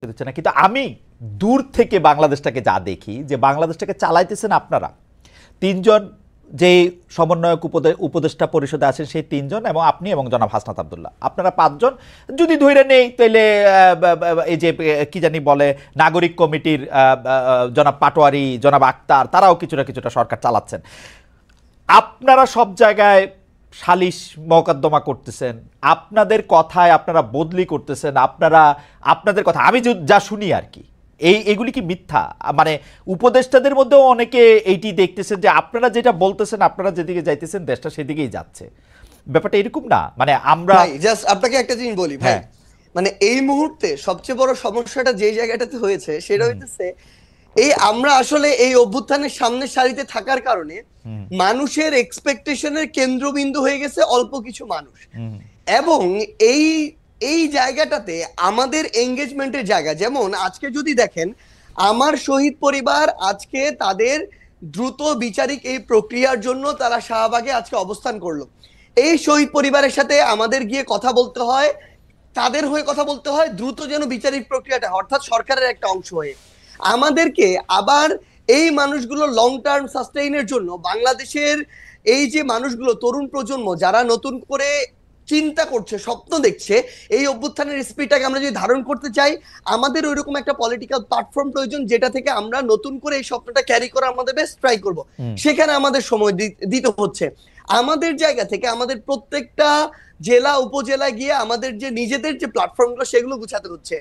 দিচ্ছে না। কিন্তু আমি দূর থেকে বাংলাদেশটাকে যা দেখি, যে বাংলাদেশটাকে চালাইতেছেন আপনারা তিনজন, যে সমন্বয়ক উপদেষ্টা পরিষদে আছেন সেই তিনজন, এবং আপনি এবং জনাব হাসনাত আব্দুল্লাহ, আপনারা পাঁচজন যদি ধরে নেই তাইলে এই যে কি জানি বলে নাগরিক কমিটির জনাব পাটোয়ারি, জনাব আক্তার, তারাও কিছুটা সরকার চালাচ্ছেন। আপনারা সব জায়গায় সালিশ মোকদ্দমা করতেছেন, আপনাদের কথায় আপনারা বদলি করতেছেন, আপনাদের কথা আমি যা শুনি আর কি, এইগুলি কি মিথ্যা? মানে উপদেষ্টাদের মধ্যেও অনেকে এইটি দেখতেছেন যে আপনারা যেটা বলতেছেন, আপনারা যেদিকে যাইতেছেন দেশটা সেদিকেই যাচ্ছে। ব্যাপারটা এরকম না? মানে আমরা জাস্ট আপনাকে একটা জিনিস বলি ভাই, মানে এই মুহূর্তে সবচেয়ে বড় সমস্যাটা যে জায়গাটাতে হয়েছে সেটা হইতেছে এই আমরা আসলে এই অভ্যুত্থানের সামনের সারিতে থাকার কারণে মানুষের এক্সপেকটেশনের কেন্দ্রবিন্দু হয়ে গেছে অল্প কিছু মানুষ, এবং এই এই জায়গাটাতে আমাদের এঙ্গেজমেন্টের জায়গা, যেমন আজকে যদি দেখেন আমার শহীদ পরিবার আজকে তাদের দ্রুত বিচারিক এই প্রক্রিয়ার জন্য তারা শাহবাগে আজকে অবস্থান করলো। এই শহীদ পরিবারের সাথে আমাদের গিয়ে কথা বলতে হয়, তাদের হয়ে কথা বলতে হয় দ্রুত যেন বিচারিক প্রক্রিয়াটা, অর্থাৎ সরকারের একটা অংশ হয়ে আমাদেরকে আবার এই মানুষগুলো লং টার্ম সাস্টেইনের জন্য বাংলাদেশের এই যে মানুষগুলো তরুণ প্রজন্ম যারা নতুন করে চিন্তা করছে, স্বপ্ন দেখছে, এই অভ্যুত্থানের স্পিডটাকে আমরা যদি ধারণ করতে চাই আমাদের ওইরকম একটা পলিটিক্যাল প্ল্যাটফর্ম প্রয়োজন যেটা থেকে আমরা নতুন করে এই স্বপ্নটা ক্যারি করা আমাদের বেস্ট ট্রাই করব। সেখানে আমাদের সময় দিতে হচ্ছে। আমাদের জায়গা থেকে আমাদের প্রত্যেকটা জেলা উপজেলায় গিয়ে আমাদের যে নিজেদের যে প্ল্যাটফর্মগুলো সেগুলো গুছাতে হচ্ছে।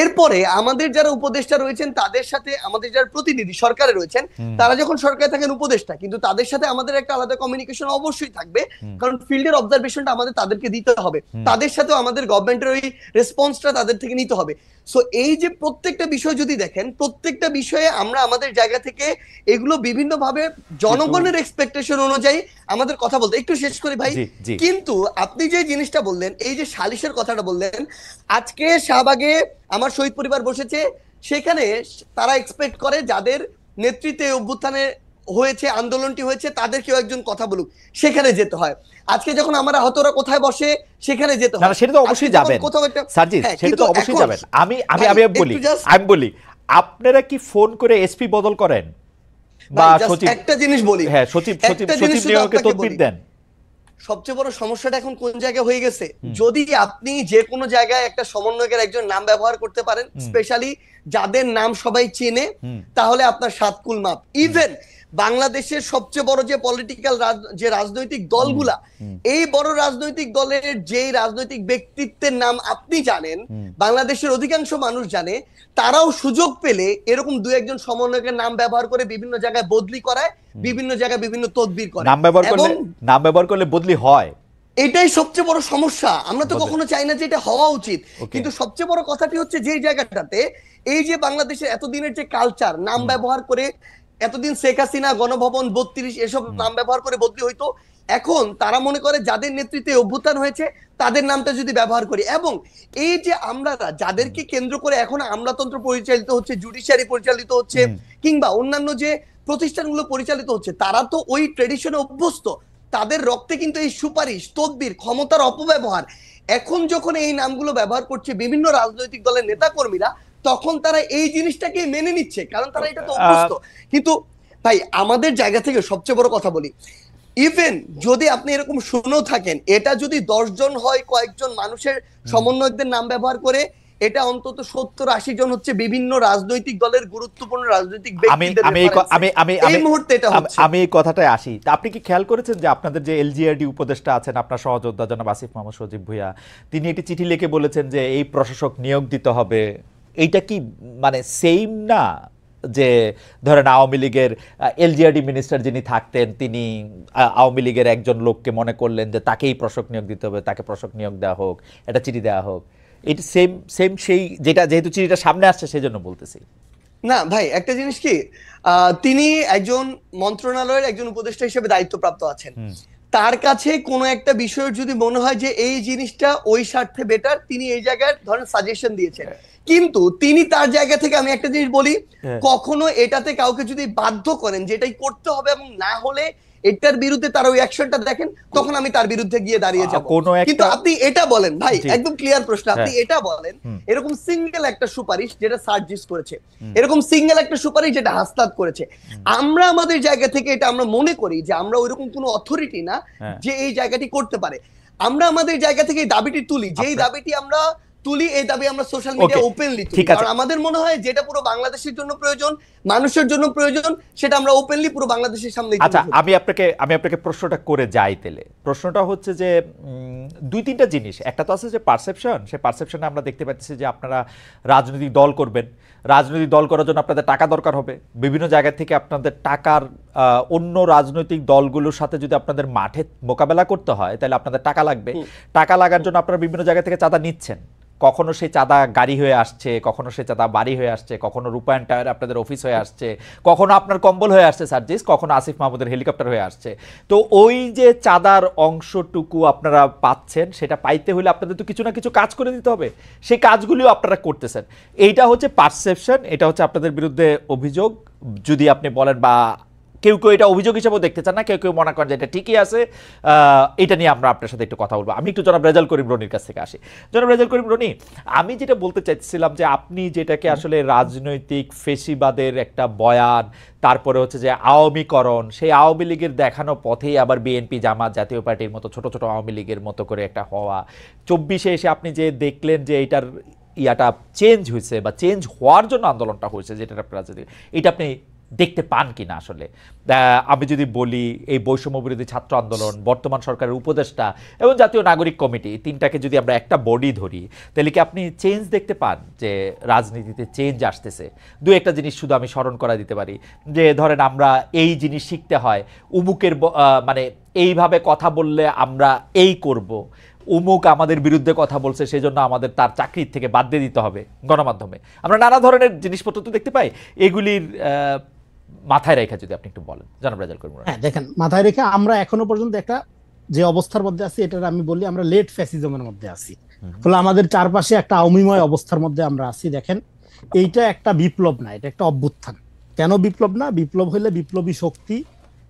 এরপরে আমাদের যারা উপদেষ্টা রয়েছেন তাদের সাথে আমাদের যারা প্রতিনিধি সরকারে রয়েছেন তারা যখন সরকারে থাকেন উপদেষ্টা, কিন্তু তাদের সাথে আমাদের একটা আলাদা কমিউনিকেশন অবশ্যই থাকবে, কারণ ফিল্ডের অবজারভেশনটা আমাদের তাদেরকে দিতে হবে, তাদের সাথেও আমাদের গভর্নমেন্টের ওই রেসপন্সটা তাদের থেকে নিতে হবে। সো এই যে প্রত্যেকটা বিষয় যদি দেখেন, প্রত্যেকটা বিষয়ে আমরা আমাদের জায়গা থেকে এগুলো বিভিন্ন ভাবে জনগণের এক্সপেকটেশন অনুযায়ী আমাদের কথা বলতে। একটু শেষ করি ভাই, কিন্তু আপনি যে জিনিসটা বললেন, এই যে সালিশের কথাটা বললেন, আজকে শাহবাগে আমার শহীদ পরিবার বসেছে, সেখানে তারা এক্সপেক্ট করে যাদের নেতৃত্বে অভ্যুত্থানে হয়েছে, আন্দোলনটি হয়েছে, তাদের কেউ একজন কথা বলুক, সেখানে যেতে হয়। আজকে যখন আমার আহতরা কোথায় বসে সেখানে যেতে হয়, সেটা তো অবশ্যই যাবেন সার্জিস, সেটা তো অবশ্যই যাবেন। আমি বলি আপনারা কি ফোন করে এসপি বদল করেন বা সচিব? একটা জিনিস বলি, হ্যাঁ, সচিব নিয়োগে তদবির দেন। সবচেয়ে বড় সমস্যাটা এখন কোন জায়গায় হয়ে গেছে, যদি আপনি যে কোনো জায়গায় একটা সমন্বয়কের একজন নাম ব্যবহার করতে পারেন, স্পেশালি যাদের নাম সবাই চেনে, তাহলে আপনার সাতকুল মাপ। ইভেন বাংলাদেশের সবচেয়ে বড় যে পলিটিক্যাল যে রাজনৈতিক দলগুলা, এই বড় রাজনৈতিক দলের যেই রাজনৈতিক ব্যক্তিত্বের নাম আপনি জানেন, বাংলাদেশের অধিকাংশ মানুষ জানে, তারাও সুযোগ পেলে এরকম দু একজন সমন্বয়কের নাম ব্যবহার করে বিভিন্ন জায়গায় বদলি করায়, বিভিন্ন জায়গায় বিভিন্ন তদবির করে। নাম ব্যবহার করলে বদলি হয়, এটাই সবচেয়ে বড় সমস্যা। আমরা তো কখনো চাই না যে এটা হওয়া উচিত, কিন্তু সবচেয়ে বড় কথাটি হচ্ছে যে জায়গাটাতে এই যে বাংলাদেশের এতদিনের যে কালচার, নাম ব্যবহার করে, এতদিন শেখ হাসিনা, গণভবন 32 এসব নাম ব্যবহার করে বদলি হইতো, এখন তারা মনে করে যাদের নেতৃত্বে অভ্যুত্থান হয়েছে তাদের নামটা যদি ব্যবহার করি, এবং এই যে আমরা যাদেরকে কেন্দ্র করে এখন আমলাতন্ত্র পরিচালিত হচ্ছে, জুডিশিয়ারি পরিচালিত হচ্ছে, কিংবা অন্যান্য যে প্রতিষ্ঠানগুলো পরিচালিত হচ্ছে, তারা তো ওই ট্রেডিশনে অভ্যস্ত, তাদের রক্তে কিন্তু এই সুপারিশ, তদবির, ক্ষমতার অপব্যবহার, এখন যখন এই নামগুলো ব্যবহার করছে বিভিন্ন রাজনৈতিক দলের নেতাকর্মীরা, তখন তারা এই জিনিসটাকে মেনে নিচ্ছে, কারণ তারা এটা তো অভ্যস্ত। কিন্তু ভাই আমাদের জায়গা থেকে সবচেয়ে বড় কথা বলি, ইভেন যদি আপনি এরকম শুনেও থাকেন, এটা যদি 10 জন হয়, কয়েকজন মানুষের সমন্বয়কদের নাম ব্যবহার করে, এটা অন্তত 70-80 জন হচ্ছে বিভিন্ন রাজনৈতিক দলের গুরুত্বপূর্ণ রাজনৈতিক ব্যক্তিদের। এই মুহূর্তে এটা হচ্ছে। আমি এই কথাটায় আসি। তা আপনি কি খেয়াল করেছেন যে আপনাদের যে এলজিআরডি উপদেষ্টা আছেন, আপনার সহযোদ্ধা জনাব আসিফ মোহাম্মদ সজীব ভুঁইয়া, তিনি একটি চিঠি লিখে বলেছেন যে এই প্রশাসক নিয়োগ দিতে হবে। এইটা কি মানে সেম না যে ধরেন আওয়ামী লীগের এলজিআরডি মিনিস্টার যিনি থাকতেন, তিনি আওয়ামী লীগের একজন লোককে মনে করলেন যে তাকেই প্রশাসক নিয়োগ দিতে হবে, তাকে প্রশাসক নিয়োগ দেওয়া হোক, এটা চিঠি দেওয়া হোক, এটা সেম সেই যেটা, যেহেতু চিঠিটা সামনে আসছে সেজন্য বলতেছি। না ভাই, একটা জিনিস কি, তিনি একজন মন্ত্রণালয়ের একজন উপদেষ্টা হিসেবে দায়িত্বপ্রাপ্ত আছেন, তার কাছে কোনো একটা বিষয়ের যদি মনে হয় যে এই জিনিসটা ওই স্বার্থে বেটার, তিনি এই জায়গায় ধরেন সাজেশন দিয়েছেন, কিন্তু তিনি তার জায়গা থেকে, আমি একটা জিনিস বলি, কখনো এটাতে কাউকে যদি বাধ্য করেন যে এটাই করতে হবে এবং না হলে এটার বিরুদ্ধে তার ওই অ্যাকশনটা দেখেন, তখন আমি তার বিরুদ্ধে গিয়ে দাঁড়িয়ে যাব। কোনো কিন্তু আপনি এটা বলেন ভাই, একদম ক্লিয়ার প্রশ্ন, আপনি হ্যাঁ। এটা বলেন এরকম সিঙ্গেল একটা সুপারিশ যেটা সার্জিস করেছে, এরকম সিঙ্গেল একটা সুপারিশ যেটা হাসনাত করেছে, আমরা আমাদের জায়গা থেকে এটা আমরা মনে করি যে আমরা ওইরকম কোনো অথরিটি না যে এই জায়গাটি করতে পারে। আমরা আমাদের জায়গা থেকে এই দাবিটি তুলি, যেই দাবিটি আমরা তুলি, এই দাবি আমরা সোশ্যাল মিডিয়া ওপেনলি তুলি, কারণ আমাদের মনে হয় যেটা পুরো বাংলাদেশের জন্য প্রয়োজন, মানুষের জন্য প্রয়োজন, সেটা আমরা ওপেনলি পুরো বাংলাদেশের সামনে। আচ্ছা, আমি আপনাকে প্রশ্নটা করে যাই তেলে। প্রশ্নটা হচ্ছে যে দুই তিনটা জিনিস, একটা তো আছে যে পারসেপশন, সেই পারসেপশনে আমরা দেখতে পাচ্ছি যে আপনারা রাজনৈতিক দল করবেন, রাজনৈতিক দল করার জন্য আপনাদের টাকা দরকার হবে, বিভিন্ন জায়গা থেকে আপনাদের টাকার অন্য রাজনৈতিক দলগুলোর সাথে যদি আপনাদের মাঠে মোকাবেলা করতে হয় তাহলে আপনাদের টাকা লাগবে, টাকা লাগার জন্য আপনারা বিভিন্ন জায়গা থেকে চাঁদা নিচ্ছেন, কখনো সেই চাঁদা গাড়ি হয়ে আসছে, কখনো সেই চাঁদা বাড়ি হয়ে আসছে, কখনো রূপায়ণ টায়ার আপনাদের অফিস হয়ে আসছে, কখনো আপনার কম্বল হয়ে আসছে সার্জিস, কখনো আসিফ মাহমুদের হেলিকপ্টার হয়ে আসছে। তো ওই যে চাঁদার অংশটুকু আপনারা পাচ্ছেন, সেটা পাইতে হলে আপনাদের তো কিছু না কিছু কাজ করে দিতে হবে, সেই কাজগুলিও আপনারা করতেছেন। এইটা হচ্ছে পারসেপশন, এটা হচ্ছে আপনাদের বিরুদ্ধে অভিযোগ। যদি আপনি বলেন বা কেউ কেউ এটা অভিযোগ হিসেবেও দেখতে চান না, কেউ কেউ মনে করেন যে এটা ঠিকই আছে, এটা নিয়ে আমরা আপনার সাথে একটু কথা বলবো। আমি একটু জনাব রেজাল করিম রনির কাছ থেকে আসি। জনাব রেজাল করিম রনি, আমি যেটা বলতে চাইছিলাম যে আপনি যেটাকে আসলে রাজনৈতিক ফেসিবাদের একটা বয়ান, তারপরে হচ্ছে যে আওয়ামীকরণ, সেই আওয়ামী লীগের দেখানো পথেই আবার বিএনপি, জামাত, জাতীয় পার্টির মতো ছোট ছোট আওয়ামী লীগের মতো করে একটা হওয়া, 24-এ এসে আপনি যে দেখলেন যে এইটার ইয়াটা চেঞ্জ হয়েছে বা চেঞ্জ হওয়ার জন্য আন্দোলনটা হয়েছে, যেটা রাজনীতি, এটা আপনি দেখতে পান কিনা আসলে? আমি যদি বলি এই বৈষম্য বিরোধী ছাত্র আন্দোলন, বর্তমান সরকারের উপদেষ্টা এবং জাতীয় নাগরিক কমিটি, তিনটাকে যদি আমরা একটা বডি ধরি, তাহলে কি আপনি চেঞ্জ দেখতে পান যে রাজনীতিতে চেঞ্জ আসতেছে? দু একটা জিনিস শুধু আমি স্মরণ করা দিতে পারি, যে ধরেন আমরা এই জিনিস শিখতে হয়, উমুকের মানে এইভাবে কথা বললে আমরা এই করব, উমুক আমাদের বিরুদ্ধে কথা বলছে, সেই জন্য আমাদের তার চাকরির থেকে বাদ দিয়ে দিতে হবে গণমাধ্যমে। আমরা নানা ধরনের জিনিসপত্র তো দেখতে পাই, এগুলির মাথায় রেখে যদি আপনি একটু বলেন জনাব রেজাল করিম। হ্যাঁ, দেখেন, মাথায় রেখে আমরা এখনো পর্যন্ত একটা যে অবস্থার মধ্যে আছি, এটা আমি বলি আমরা লেট ফ্যাসিজমের মধ্যে আছি। ফলে আমাদের চারপাশে একটা আওয়ামীময় অবস্থার মধ্যে আমরা আছি। দেখেন, এইটা একটা বিপ্লব না, এটা একটা অভ্যুত্থান। কেন বিপ্লব না? বিপ্লব হলে বিপ্লবী শক্তি,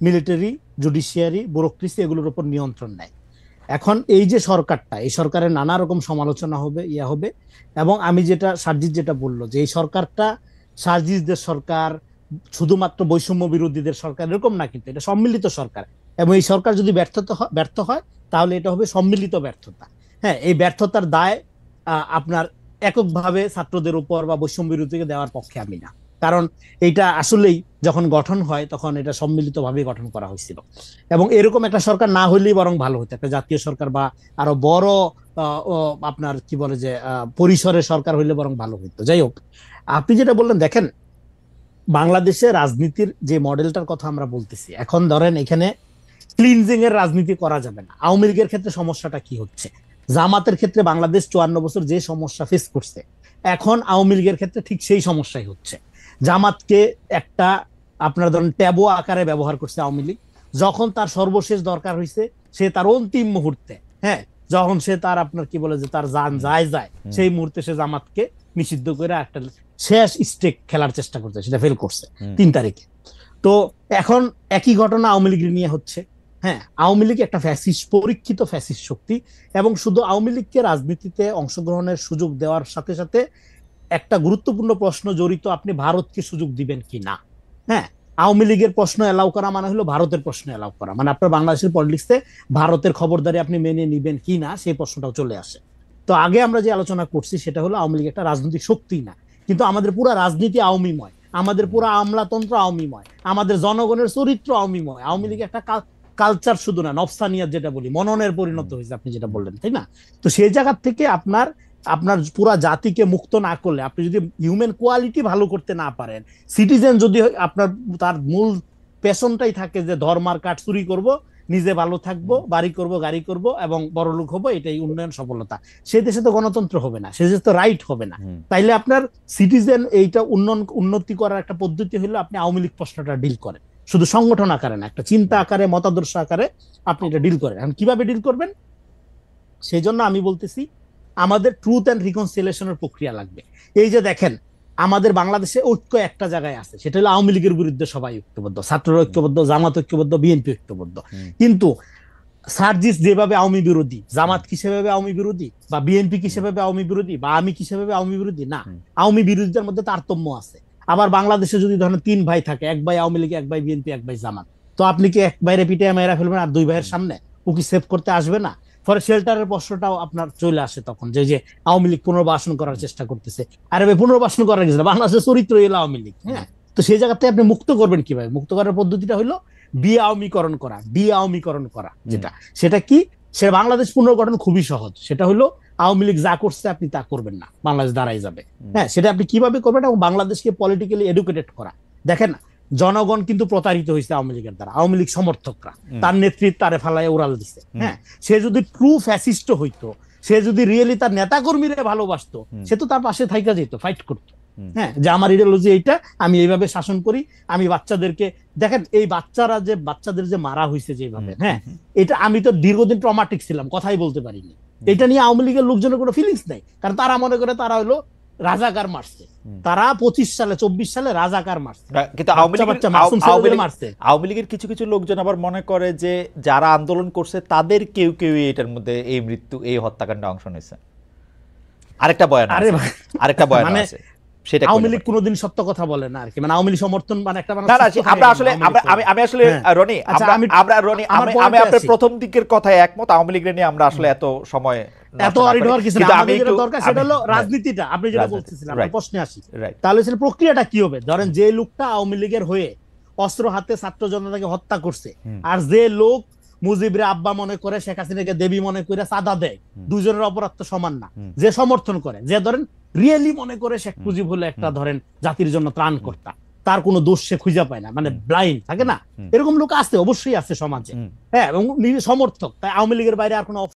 মিলিটারি, জুডিশিয়ারি, ব্যুরোক্রেসি এগুলোর উপর নিয়ন্ত্রণ নেয়। এখন এই যে সরকারটা, এই সরকারের নানা রকম সমালোচনা হবে, ইয়া হবে, এবং আমি যেটা সার্জিস যেটা বললো যে এই সরকারটা সার্জিসদের সরকার, শুধুমাত্র বৈষম্য বিরোধীদের সরকার এরকম না, কিন্তু এটা সম্মিলিত সরকার, এবং এই সরকার যদি ব্যর্থ হয় তাহলে এটা হবে সম্মিলিত ব্যর্থতা। হ্যাঁ, এই ব্যর্থতার দায় আপনার এককভাবে ছাত্রদের উপর বা বৈষম্য বিরোধীকে দেওয়ার পক্ষে আমি না, কারণ এটা আসলেই যখন গঠন হয় তখন এটা সম্মিলিতভাবে গঠন করা হয়েছিল, এবং এরকম একটা সরকার না হইলেই বরং ভালো হতো, একটা জাতীয় সরকার বা আরো বড় আপনার কি বলে যে পরিসরের সরকার হইলে বরং ভালো হইতো। যাই হোক, আপনি যেটা বললেন, দেখেন বাংলাদেশের রাজনীতির যে মডেলটার কথা আমরা বলতেছি, এখন ধরেন এখানে ক্লিনজিং এর রাজনীতি করা যাবে না। আওয়ামী লীগের ক্ষেত্রে সমস্যাটা কি হচ্ছে, জামাতের ক্ষেত্রে বাংলাদেশ 54 বছর যে সমস্যা ফেস করছে, এখন আওয়ামী লীগের ক্ষেত্রে ঠিক সেই সমস্যাই হচ্ছে। জামাতকে একটা আপনার ধরেন ট্যাবু আকারে ব্যবহার করছে আওয়ামী লীগ, যখন তার সর্বশেষ দরকার হয়েছে, সে তার অন্তিম মুহূর্তে, হ্যাঁ, যখন সে তার আপনার কি বলে যে তার জান যায়, সেই মুহূর্তে সে জামাতকে নিষিদ্ধ করে একটা শেষ স্টেক খেলার চেষ্টা করছে, সেটা ফেল করছে 3 তারিখে। তো এখন একই ঘটনা আওয়ামী লীগ নিয়ে হচ্ছে। হ্যাঁ, আওয়ামী লীগ একটা ফ্যাসিস্ট, পরীক্ষিত ফ্যাসিস্ট শক্তি, এবং শুধু আওয়ামী লীগকে রাজনীতিতে অংশগ্রহণের সুযোগ দেওয়ার সাথে সাথে একটা গুরুত্বপূর্ণ প্রশ্ন জড়িত, আপনি ভারতকে সুযোগ দিবেন কি না। হ্যাঁ, আওয়ামী লীগের প্রশ্ন এলাও করা মানে হলো ভারতের প্রশ্ন এলাও করা, মানে আপনার বাংলাদেশের পলিটিক্সে ভারতের খবরদারি আপনি মেনে নিবেন কি না, সেই প্রশ্নটাও চলে আসে। তো আগে আমরা যে আলোচনা করছি সেটা হলো আওয়ামী লীগ একটা রাজনৈতিক শক্তি না, কিন্তু আমাদের পুরো রাজনীতি আওয়ামীময়, আমাদের পুরো আমলাতন্ত্র আওয়ামীময়, আমাদের জনগণের চরিত্র আওয়ামীময়। আওয়ামী লীগ একটা কালচার শুধু না, নফসানিয়াত যেটা বলি, মননের পরিণত হয়েছে, আপনি যেটা বললেন, তাই না? তো সেই জায়গা থেকে আপনার পুরা জাতিকে মুক্ত না করলে, আপনি যদি হিউম্যান কোয়ালিটি ভালো করতে না পারেন, সিটিজেন যদি আপনার তার মূল পেশনটাই থাকে যে ধর্মার কাঠ চুরি করব, নিজে ভালো থাকবো, বাড়ি করব, গাড়ি করব এবং বড় লোক হবো, এটাই উন্নয়ন সফলতা, সে দেশে তো গণতন্ত্র হবে না, সে দেশে তো রাইট হবে না। তাইলে আপনার সিটিজেন এইটা উন্নতি করার একটা পদ্ধতি হলো আপনি আওয়ামী লীগ প্রশ্নটা ডিল করেন, শুধু সংগঠন আকারে না, একটা চিন্তা আকারে, মতাদর্শ আকারে আপনি এটা ডিল করেন। এখন কিভাবে ডিল করবেন, সেই জন্য আমি বলতেছি আমাদের ট্রুথ অ্যান্ড রিকনসিলিয়েশনের প্রক্রিয়া লাগবে। এই যে দেখেন, আমাদের বাংলাদেশে ঐক্য একটা জায়গায় আছে, সেটা হলো আওয়ামী লীগের বিরুদ্ধে সবাই ঐক্যবদ্ধ, ছাত্ররা ঐক্যবদ্ধ, জামাত ঐক্যবদ্ধ, বিএনপি ঐক্যবদ্ধ। কিন্তু সার্জিস যেভাবে আওয়ামী বিরোধী, জামাত কিসেভাবে আওয়ামী বিরোধী, বা বিএনপি কিসেভাবে আওয়ামী বিরোধী, বা আমি কিসেভাবে আওয়ামী বিরোধী, না, আওয়ামী বিরোধীদের মধ্যে তারতম্য আছে। আবার বাংলাদেশে যদি ধরেন 3 ভাই থাকে, 1 ভাই আওয়ামী লীগ, 1 ভাই বিএনপি, 1 ভাই জামাত, তো আপনি কি 1 ভাইরে পিটে মেরা ফেলবেন আর 2 ভাইয়ের সামনে ও কি সেভ করতে আসবে না? ফলে শেল্টারের প্রশ্নটাও আপনার চলে আসে তখন, যে আওয়ামী লীগ পুনর্বাসন করার চেষ্টা করতেছে। আরে ভাই, পুনর্বাসন করার কিছু না, বাংলাদেশের চরিত্র এলো আওয়ামী লীগ। হ্যাঁ, তো সেই জায়গাতে আপনি মুক্ত করবেন কিভাবে? মুক্ত করার পদ্ধতিটা হলো আওয়ামীকরণ করা, আওয়ামীকরণ করা। সেটা কি? সে বাংলাদেশ পুনর্গঠন খুবই সহজ। সেটা হলো আওয়ামী লীগ যা করছে আপনি তা করবেন না, বাংলাদেশ দাঁড়াই যাবে। হ্যাঁ, সেটা আপনি কিভাবে করবেন? এবং বাংলাদেশকে পলিটিক্যালি এডুকেটেড করা। দেখেন, জনগণ কিন্তু প্রতারিত হয়েছে আওয়ামী লীগের দ্বারা। আওয়ামী লীগ সমর্থকরা তার নেতৃত্ব তারে ফালায় উড়াল দিচ্ছে। হ্যাঁ, সে যদি ট্রু ফ্যাসিস্ট হইতো, সে যদি রিয়েলি তার নেতা কর্মীরা ভালোবাসতো, সে তো তার পাশে থাইকা যেত, ফাইট করতো। হ্যাঁ, যে আমার ইডিওলজি এইটা, আমি এইভাবে শাসন করি, আমি বাচ্চাদেরকে, দেখেন এই বাচ্চাদের যে মারা হয়েছে যেভাবে, হ্যাঁ, এটা আমি তো দীর্ঘদিন ট্রমাটিক ছিলাম, কথাই বলতে পারিনি। এটা নিয়ে আওয়ামী লীগের লোকজনের কোনো ফিলিংস নাই, কারণ তারা মনে করে তারা হলো রাজাকার মারছে। তারা 25 সালে 24 সালে রাজাকার মারছে, কিন্তু আওয়ামী লীগের কিছু কিছু লোকজন আবার মনে করে যে যারা আন্দোলন করছে তাদের কেউ কেউ এটার মধ্যে এই মৃত্যু, এই হত্যাকাণ্ডে অংশ নিয়েছে। আরেকটা বয়ান আছে, সেটা আওয়ামী লীগ কোনোদিন সত্য কথা বলে না আর কি, মানে আওয়ামী লীগ সমর্থন মানে একটা আমি আসলে রনি, আমি আপনার প্রথম দিকের কথায় একমত। আওয়ামী লীগ নিয়ে আমরা আসলে এত সময় এত অরিড হওয়ার কিছু না, আমাদের যেটা দরকার সেটা হলো রাজনীতিটা। আপনি যেটা বলতেছিলেন, আমরা প্রশ্নে আসি, তাহলে সেটা প্রক্রিয়াটা কি হবে? ধরেন যে লোকটা আওয়ামী লীগের হয়ে অস্ত্র হাতে ছাত্র জনতাকে হত্যা করছে, আর যে লোক মুজিবরে আব্বা মনে করে, শেখ হাসিনাকে দেবী মনে করে চাঁদা দেয়, দুজনের অপরাধ তো সমান না। যে সমর্থন করে, যে ধরেন রিয়েলি মনে করে শেখ মুজিব হলো একটা ধরেন জাতির জন্য ত্রাণকর্তা, তার কোনো দোষ সে খুঁজে পায় না, মানে ব্লাইন্ড থাকে না, এরকম লোক আছে, অবশ্যই আছে সমাজে। হ্যাঁ, এবং সমর্থক, তাই আওয়ামী লীগের বাইরে আর কোনো